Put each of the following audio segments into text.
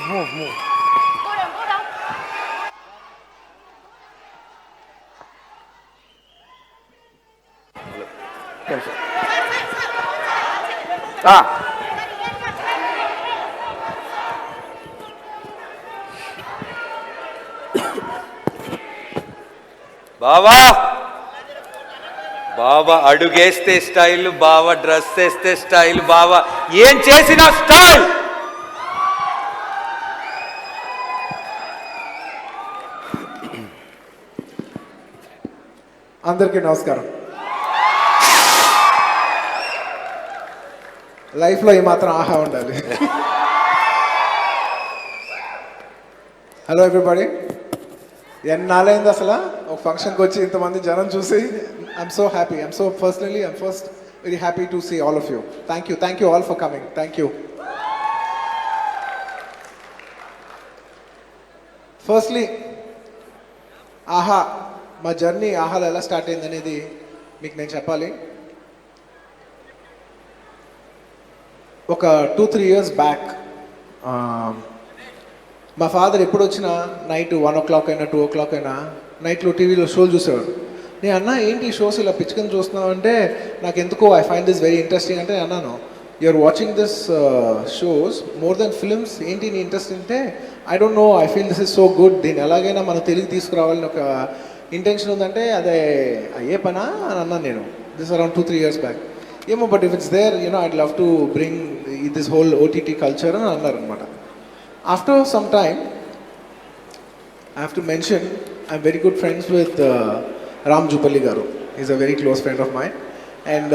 move. బావా బావా అడుగేస్తే style, బావా డ్రెస్ వేస్తే స్టైల్, బావా ఏం చేసిన స్టైల్. అందరికీ నమస్కారం. లైఫ్లో ఏమాత్రం ఆహా ఉండాలి. హలో ఎవ్రీబడి, ఎన్నాళ్ళైంది అసలు ఒక ఫంక్షన్కి వచ్చి ఇంతమంది జనం చూసి. I'm so happy. I'm first very happy to see all of you. Thank you all for coming. Thank you. Firstly Aha, మా జర్నీ ఆహాలో ఎలా స్టార్ట్ అయింది అనేది మీకు నేను చెప్పాలి. ఒక 2-3 years బ్యాక్ మా ఫాదర్ ఎప్పుడు వచ్చినా నైట్ 1 o'clock అయినా 2 o'clock అయినా నైట్లో టీవీలో షోలు చూసేవాడు. నేను అన్నా ఏంటి షోస్ ఇలా పిచ్చుకొని చూస్తున్నావు అంటే, నాకు ఎందుకో I find this very interesting అంటే అన్నాను. You're watching this shows more than films, ఏంటి నీ ఇంట్రెస్ట్ అంటే, I don't know, I feel this is so good, దీన్ని ఎలాగైనా మనం తెలుగు తీసుకురావాలని ఒక ఇంటెన్షన్ ఉందంటే అదే అయ్యే పనా అని అన్నాను నేను. This around 2-3 years back. ఏమో but if it's there I'd love to bring this whole OTT culture అని అన్నారు అనమాట. After some time I have to mention I'm very good friends with Ram Jupally garu. Is a very close friend of mine. And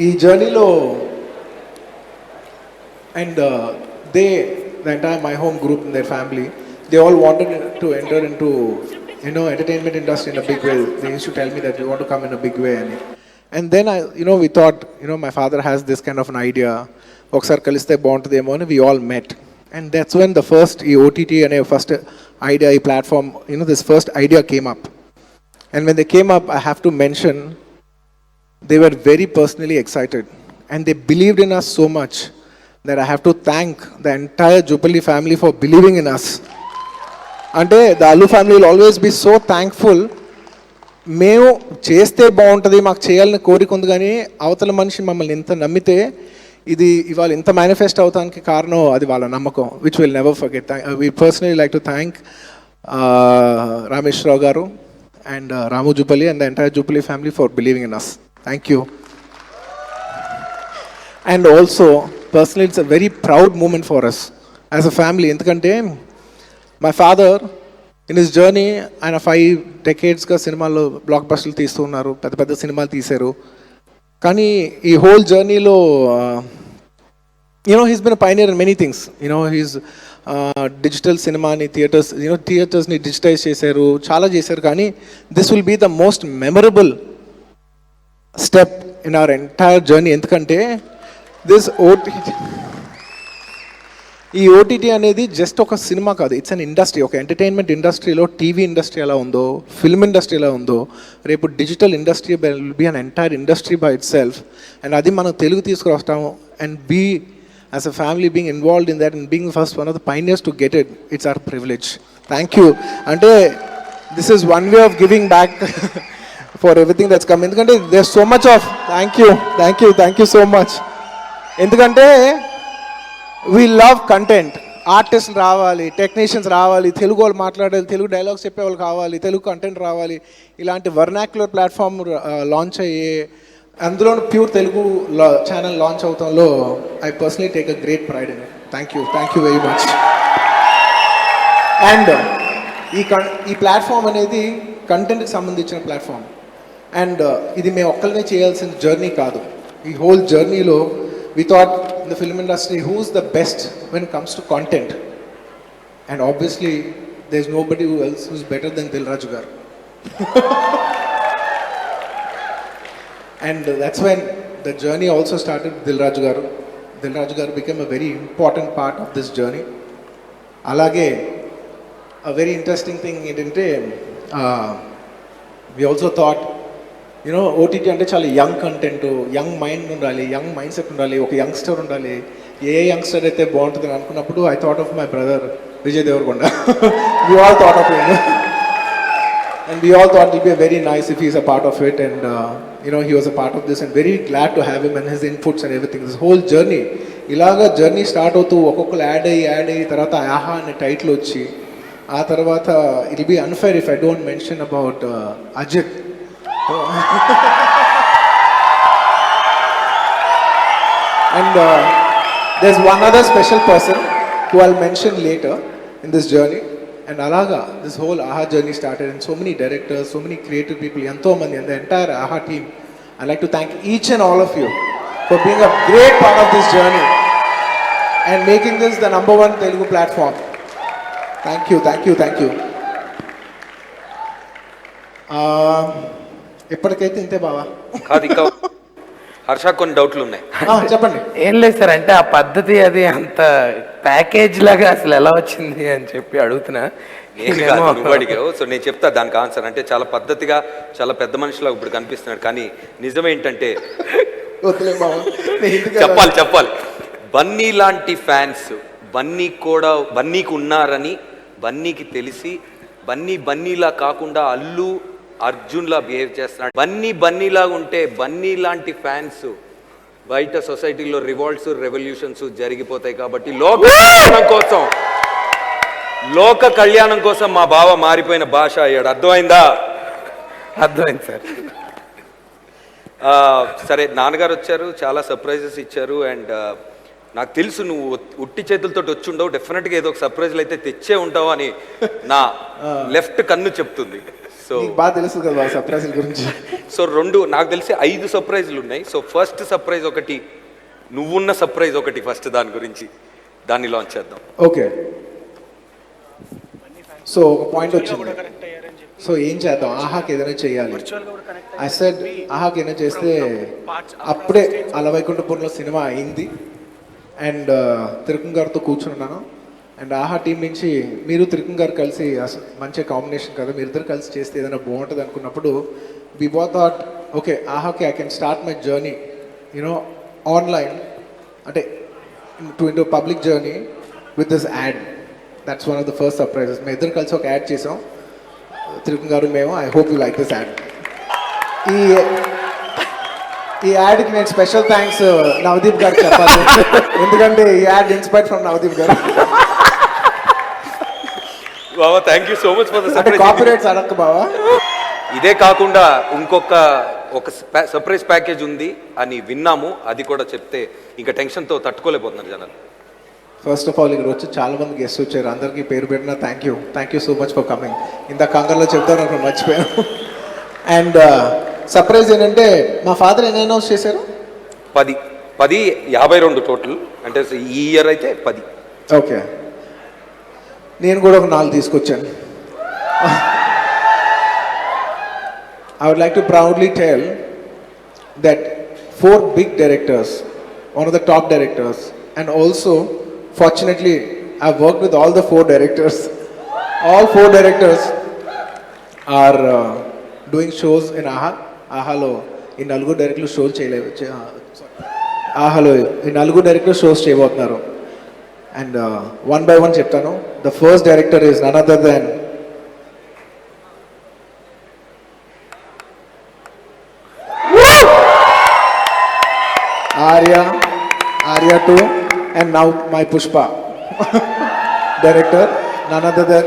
ఈ జర్నీలో and the entire My Home Group in their family, they all wanted to enter into entertainment industry in a big way. They used to tell me that we want to come in a big way, and then we thought, my father has this kind of an idea, okkar kaliste baaguntademo ani we all met. And that's when the first OTT ane first idea, platform, this first idea came up. And when they came up, I have to mention, they were very personally excited and they believed in us so much that I have to thank the entire Jupalli family for believing in us. అంటే the Allu family will always be so thankful. మేము చేస్తే బాగుంటుంది, మాకు చేయాలని కోరిక ఉంది, కానీ అవతల మనిషి మమ్మల్ని ఇంత నమ్మితే ఇది ఇవాళ ఇంత మేనిఫెస్ట్ అవడానికి కారణం అది వాళ్ళ నమ్మకం, which will never forget. We personally like to thank Rameshwar Rao garu and Ramu Jupally and the entire Jupally family for believing in us. Thank you. And also personally it's a very proud moment for us as a family. ఎందుకంటే my father in his journey, ఆయన 5 decadesగా సినిమాల్లో black బస్టర్లు తీస్తూ ఉన్నారు, పెద్ద పెద్ద సినిమాలు తీశారు. కానీ ఈ హోల్ జర్నీలో he's been a pioneer in many things. He's digital సినిమాని థియేటర్స్ని డిజిటైజ్ చేశారు, చాలా చేశారు. కానీ this will be the most memorable step in our entire journey. ఎందుకంటే ఈ ఓటీటీ అనేది జస్ట్ ఒక సినిమా కాదు, ఇట్స్ అన్ ఇండస్ట్రీ. ఒక ఎంటర్టైన్మెంట్ ఇండస్ట్రీలో టీవీ ఇండస్ట్రీ ఎలా ఉందో, ఫిల్మ్ ఇండస్ట్రీ ఎలా ఉందో, రేపు digital industry will be an entire industry by itself. And అది మనం తెలుగు తీసుకురావస్తాము and be as a family being involved in that and being first one of the pioneers to get it. It's our privilege. Thank you. అంటే this is one way of giving back for everything that's come. ఎందుకంటే there so much of thank you so much. ఎందుకంటే we love content. ఆర్టిస్టులు రావాలి, technicians రావాలి, తెలుగు వాళ్ళు మాట్లాడాలి, Telugu dialogues చెప్పేవాళ్ళు కావాలి, తెలుగు కంటెంట్ రావాలి. ఇలాంటి వర్నాక్యులర్ ప్లాట్ఫామ్ లాంచ్ అయ్యే, అందులో ప్యూర్ తెలుగు ఛానల్ లాంచ్ అవడంలో I personally take a great pride in it. Thank you very much. And ఈ ప్లాట్ఫామ్ అనేది కంటెంట్కి సంబంధించిన ప్లాట్ఫామ్. అండ్ ఇది మేము ఒక్కరినే చేయాల్సిన జర్నీ కాదు. ఈ హోల్ జర్నీలో we thought in the film industry who's the best when it comes to content, and obviously there's nobody else who's better than Dil Raju garu. And that's when the journey also started with Dil Raju garu. Dil Raju garu became a very important part of this journey. Alage a very interesting thing ఏంటంటే we also thought you know OTT అంటే చాలా young content, young mind ఉండాలి, young mindset ఉండాలి, ఒక youngster ఉండాలి. ఏ youngster అయితే బాగుంటుంది అనుకున్నప్పుడు I thought of my brother Vijay Deverakonda. We all thought of him and we all thought it would be very nice if he's a part of it, and he was a part of this, and very glad to have him and his inputs and everything. This whole journey, ilaga journey start అవుతూ ఒక్కొక్కరు add అయ్యి తర్వాత ఆహా అనే title వచ్చి ఆ తర్వాత it will be unfair if I don't mention about Ajith. And there's one other special person who I'll mention later in this journey. And alaga, this whole AHA journey started, and so many directors, so many creative people, yanto mandi, and the entire AHA team. I'd like to thank each and all of you for being a great part of this journey and making this the #1 Telugu platform. Thank you, thank you, thank you. ఇప్పటికైతే ఇంతే బావా. కాదు ఇంకా హర్ష కొన్ని డౌట్లు ఉన్నాయి. చెప్పండి. ఏం లేదు సార్, అంటే ఆ పద్ధతి అది అంత ప్యాకేజ్ లాగా అసలు ఎలా వచ్చింది అని చెప్పి అడుగుతున్నా. నువ్వు అడిగావు, సో నేను చెప్తా దానికి ఆన్సర్. అంటే చాలా పద్ధతిగా చాలా పెద్ద మనిషిలా ఇప్పుడు కనిపిస్తున్నాడు, కానీ నిజమేంటంటే చెప్పాలి బన్నీ లాంటి ఫ్యాన్స్ బన్నీకి ఉన్నారని బన్నీకి తెలిసి బన్నీలా కాకుండా అల్లు అర్జున్లా బిహేవ్ చేస్తున్నాడు. బన్నీలాగా ఉంటే బన్నీ లాంటి ఫ్యాన్స్ బయట సొసైటీలో రివాల్ట్స్ రెవల్యూషన్స్ జరిగిపోతాయి. కాబట్టి లోక కళ్యాణం కోసం మా బావ మారిపోయిన భాష అయ్యాడు. అర్థమైందా? అర్థమైంది సార్. సరే, నాన్నగారు వచ్చారు, చాలా సర్ప్రైజెస్ ఇచ్చారు. అండ్ నాకు తెలుసు నువ్వు ఉట్టి చేతులతో వచ్చి ఉండవు, డెఫినెట్గా ఏదో ఒక సర్ప్రైజ్లు అయితే తెచ్చే ఉంటావు అని నా లెఫ్ట్ కన్ను చెప్తుంది. సో బాగా తెలుసు కదా సర్ప్రైజ్ గురించి. సో నాకు తెలిసి 5 సర్ప్రైజ్లు ఉన్నాయి. సో ఫస్ట్ సర్ప్రైజ్ ఒకటి, నువ్వున్న సర్ప్రైజ్ ఒకటి, ఫస్ట్ దాని గురించి దాన్ని లాంచ్ చేద్దాం. ఓకే, సో ఒక పాయింట్ వచ్చింది. సో ఏం చేద్దాం, ఆహాకి ఏదైనా చేయాలి. ఐ సెడ్ ఆహాకి ఏదైనా చేస్తే అప్పుడే అలవైకుంఠపురంలో సినిమా అయింది, అండ్ తిరుపతి గారితో కూర్చున్నాను. అండ్ ఆహా టీం నుంచి మీరు తిరుపతి గారు కలిసి మంచి కాంబినేషన్ కదా, మీరు ఇద్దరు కలిసి చేస్తే ఏదైనా బాగుంటుంది అనుకున్నప్పుడు వి బోత్ థాట్ ఓకే ఆహాకి I can start my journey online, అంటే into public journey with this ad. That's one of the first surprises. మేము ఇద్దరు కలిసి ఒక యాడ్ చేసాం, తిరుపతి గారు మేము. I hope you like this ad. ఈ యాడ్కి నేను స్పెషల్ థ్యాంక్స్ నవదీప్ గారు చెప్పాలి, ఎందుకంటే ఈ add inspired from Navdeep garu. బావా, thank you so much for the surprise. Copyrights అడక్క బావా. ఇదే కాకుండా ఒక సర్ప్రైజ్ ప్యాకేజ్ ఉంది అని విన్నాము, అది కూడా చెప్తే ఇంకా టెన్షన్తో తట్టుకోలేకపోతున్నారు జనాలు. ఫస్ట్ ఆఫ్ ఆల్ ఇక్కడ వచ్చి చాలా మంది గెస్ట్ వచ్చారు, అందరికీ పేరు పెట్టిన thank you so much for coming. ఇంత కంగారులో చెప్తాను అక్కడ మర్చిపోయాను. అండ్ సర్ప్రైజ్ ఏంటంటే మా ఫాదర్ ఎన్ని అనౌన్స్ చేశారు? 10 52 టోటల్, అంటే ఈ ఇయర్ అయితే 10. ఓకే, నేను కూడా ఒక 4 తీసుకొచ్చాను. I would like to proudly tell that 4 big directors, one of the top directors, and also fortunately I've worked with all the 4 directors. All 4 directors are doing shows in ఆహాలో ఈ 4 డైరెక్టర్లు షోలు ఆహాలో ఈ 4 డైరెక్టర్లు షోస్ చేయబోతున్నారు. అండ్ 1 by 1 చెప్తాను. The first director is none other than Arya 2, and now my Pushpa director, none other than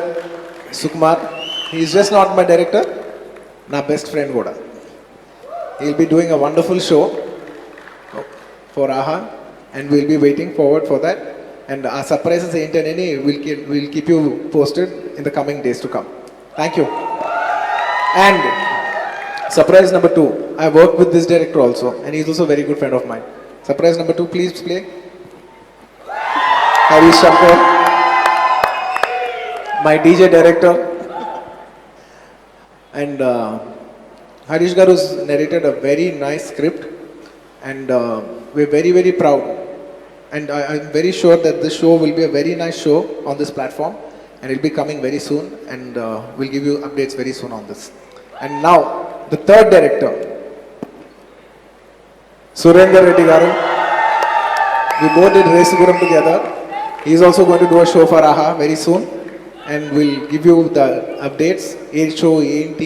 Sukumar. He is just not my director, నా బెస్ట్ ఫ్రెండ్ కూడా. He'll be doing a wonderful show for AHA, and we'll be waiting forward for that. And our surprises ఏంటనేది we'll keep you posted in the coming days to come. Thank you. And surprise number 2, I worked with this director also, and he's also a very good friend of mine. Surprise number 2, please play. Harish Shankar, my DJ director. And Harish Garu's narrated a very nice script, and we're very, very proud. And I'm very sure that this show will be a very nice show on this platform, and it'll be coming very soon, and we'll give you updates very soon on this. And now, the third director, Surender Reddy Garu. We both did Resuguram together. He's also going to do a show for AHA very soon. And we'll give you the updates. A show, ANT.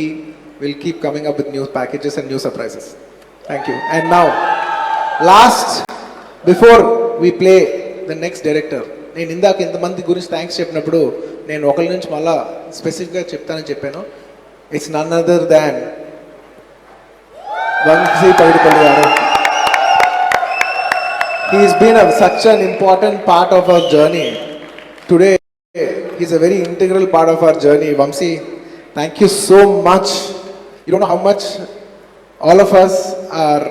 We'll keep coming up with new packages and new surprises. Thank you. And now, last, before we play the next director, నేను ఇందాక ఇంతమంది గురించి thanks చెప్పినప్పుడు నేను ఒకరి నుంచి మళ్ళా స్పెసిఫిక్గా చెప్తానని చెప్పాను. It's none other than Vamshi Paidipally గారు. He's been such an important part of our journey. Today, he's a very integral part of our journey. Vamsi, thank you so much. You don't know how much all of us are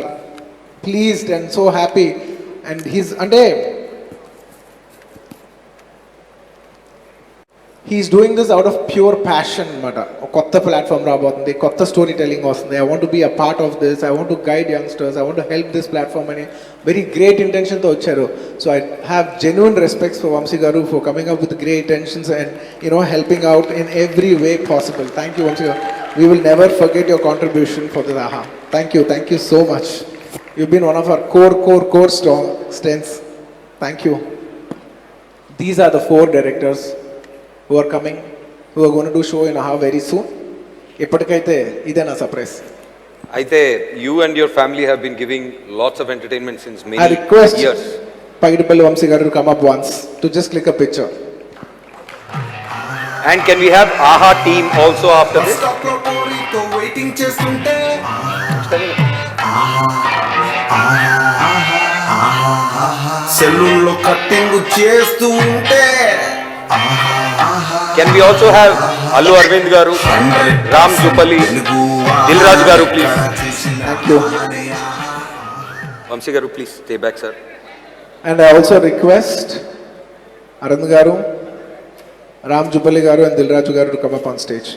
pleased and so happy. And he's doing this out of pure passion. A kotta platform rabotundi, kotta storytelling vastundi. I want to be a part of this. I want to guide youngsters. I want to help this platform ani very great intention tho vacharu. So I have genuine respects for Vamsi garu for coming up with great intentions and helping out in every way possible. Thank you, Vamsi garu. We will never forget your contribution for the AHA. Thank you so much. You've been one of our core strengths. Thank you. These are the 4 directors who are coming, who are going to do show in AHA very soon. ఇప్పటికైతే ఇదే నా surprise. అయితే you and your family have been giving lots of entertainment since I many request years. Paidipalli Vamsi garu to come up once to just click a picture. And can we have AHA team also after this? Waiting చేస్తుంటే సెలూన్లో cutting చేస్తూ ఉంటే Can we also have Allu Arvind garu, Ram Jupalli, Dilraj garu, please? Thank you. Vamsi garu, please stay back, sir. And I also request Arvind garu, Ram Jupalli garu and Dilraju garu to come up on stage.